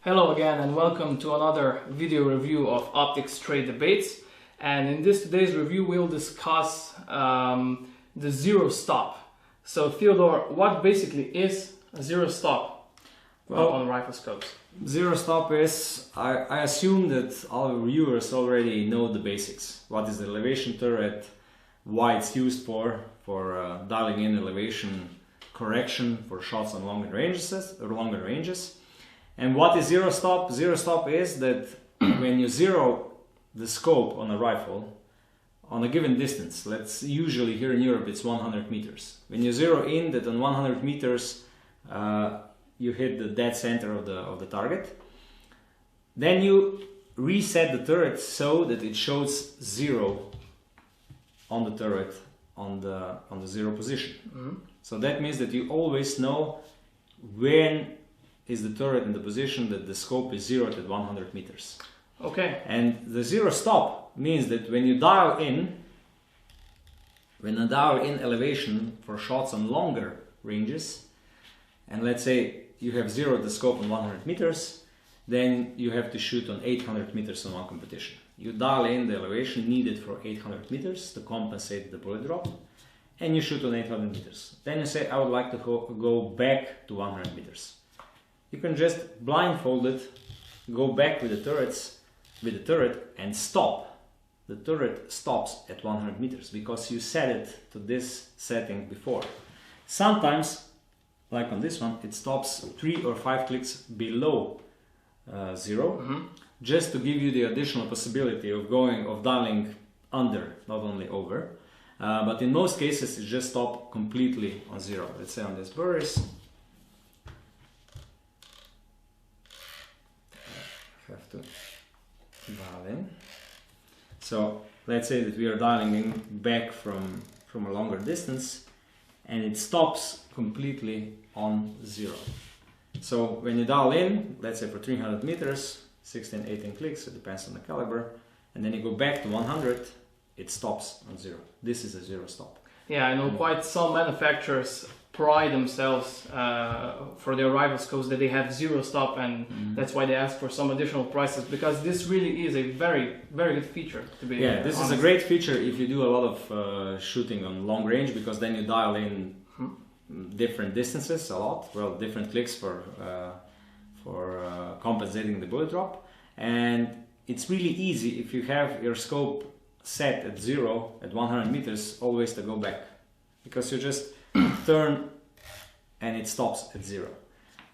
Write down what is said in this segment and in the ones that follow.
Hello again and welcome to another video review of Optics Trade Debates. And in today's review we'll discuss the zero stop. So Theodore, what basically is a zero stop on rifle scopes? Zero stop is, I assume that all viewers already know the basics. What is the elevation turret, why it's used for dialing in elevation correction for shots on longer ranges. And what is zero stop? Zero stop is that when you zero the scope on a rifle on a given distance, usually here in Europe it's 100 meters. When you zero in that on 100 meters you hit the dead center of the target, then you reset the turret so that it shows zero on the turret on the zero position. Mm-hmm. So that means that you always know when is the turret in the position that the scope is zeroed at 100 meters. Okay. And the zero stop means that when you dial in elevation for shots on longer ranges, and let's say you have zeroed the scope on 100 meters, then you have to shoot on 800 meters on one competition. You dial in the elevation needed for 800 meters to compensate the bullet drop, and you shoot on 800 meters. Then you say, I would like to go back to 100 meters. You can just blindfolded go back with the turret and stop. The turret stops at 100 meters because you set it to this setting before. Sometimes, like on this one, it stops 3 or 5 clicks below zero, mm-hmm. just to give you the additional possibility of dialing under, not only over. But in most cases, it just stops completely on zero. Let's say on this Burris. Have to dial in. So let's say that we are dialing in back from a longer distance and it stops completely on zero. So when you dial in, let's say for 300 meters, 16, 18 clicks, it depends on the caliber, and then you go back to 100, it stops on zero. This is a zero stop. Yeah, I know quite some manufacturers pride themselves for their rifle scopes that they have zero stop, and that's why they ask for some additional prices, because this really is a very, very good feature to be this honest. Is a great feature if you do a lot of shooting on long range, because then you dial in different distances a lot, different clicks for compensating the bullet drop, and it's really easy if you have your scope set at zero at 100 meters always to go back, because you just turn and it stops at zero.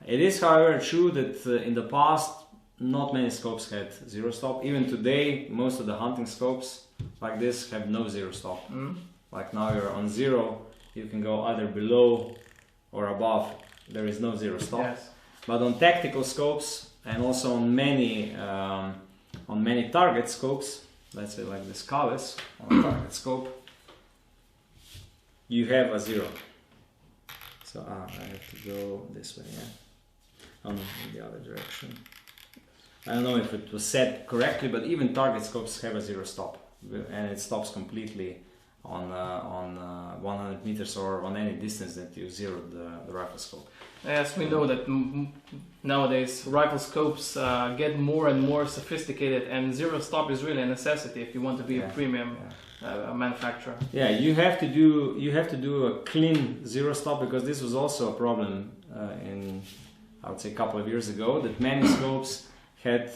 It is, however, true that in the past not many scopes had zero stop. Even today most of the hunting scopes like this have no zero stop. Like now you're on zero, you can go either below or above, there is no zero stop. Yes. But on tactical scopes and also on many target scopes, let's say like this Callis on a target scope, you have a zero. So I have to go this way, yeah? In the other direction. I don't know if it was set correctly, but even target scopes have a zero stop, and it stops completely on 100 meters or on any distance that you zeroed the rifle scope. Yes, we know that nowadays rifle scopes get more and more sophisticated, and zero stop is really a necessity if you want to be a premium manufacturer. Yeah, you have to do a clean zero stop, because this was also a problem in, I would say, a couple of years ago, that many scopes had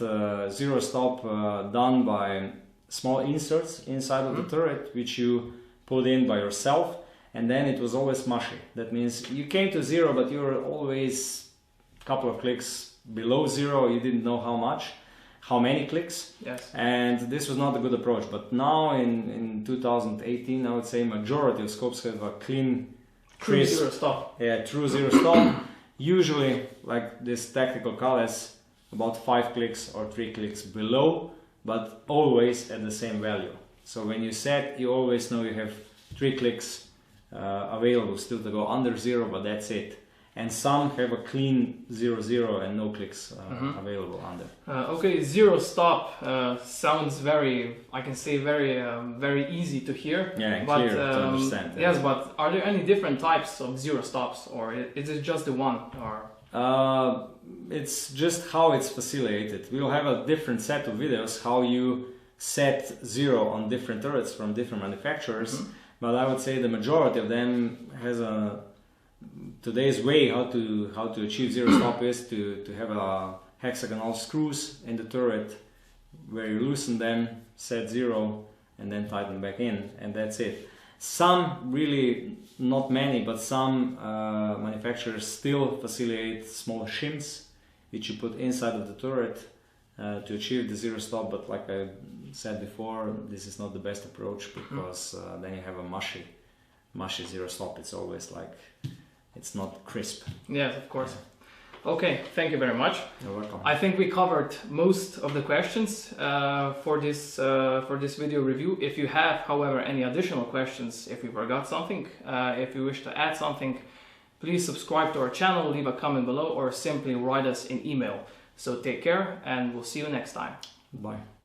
zero stop done by small inserts inside of the turret, which you put in by yourself, and then it was always mushy. That means you came to zero, but you were always a couple of clicks below zero. You didn't know how many clicks. Yes. And this was not a good approach. But now in 2018, I would say majority of scopes have a clean, true zero stop. Yeah, true zero stop. Usually, like this tactical Callis, about 5 clicks or 3 clicks below, but always at the same value. So when you set, you always know you have 3 clicks available still to go under zero, but that's it. And some have a clean 0-0 and no clicks available under. Okay, zero stop sounds very, I can say, very easy to hear. Yeah, and clear to understand. Yes, but are there any different types of zero stops, or is it just the one? Or it's just how it's facilitated. We'll have a different set of videos how you set zero on different turrets from different manufacturers, but I would say the majority of them has today's way how to achieve zero stop is to have a hexagonal screws in the turret where you loosen them, set zero, and then tighten back in, and that's it. Some, really not many, but some manufacturers still facilitate small shims which you put inside of the turret to achieve the zero stop, but like I said before, this is not the best approach, because then you have a mushy zero stop. It's always like, it's not crisp. Yes, of course. Okay, thank you very much. You're welcome. I think we covered most of the questions for this video review. If you have, however, any additional questions, if we forgot something, if you wish to add something, please subscribe to our channel, leave a comment below, or simply write us an email. So take care, and we'll see you next time. Bye.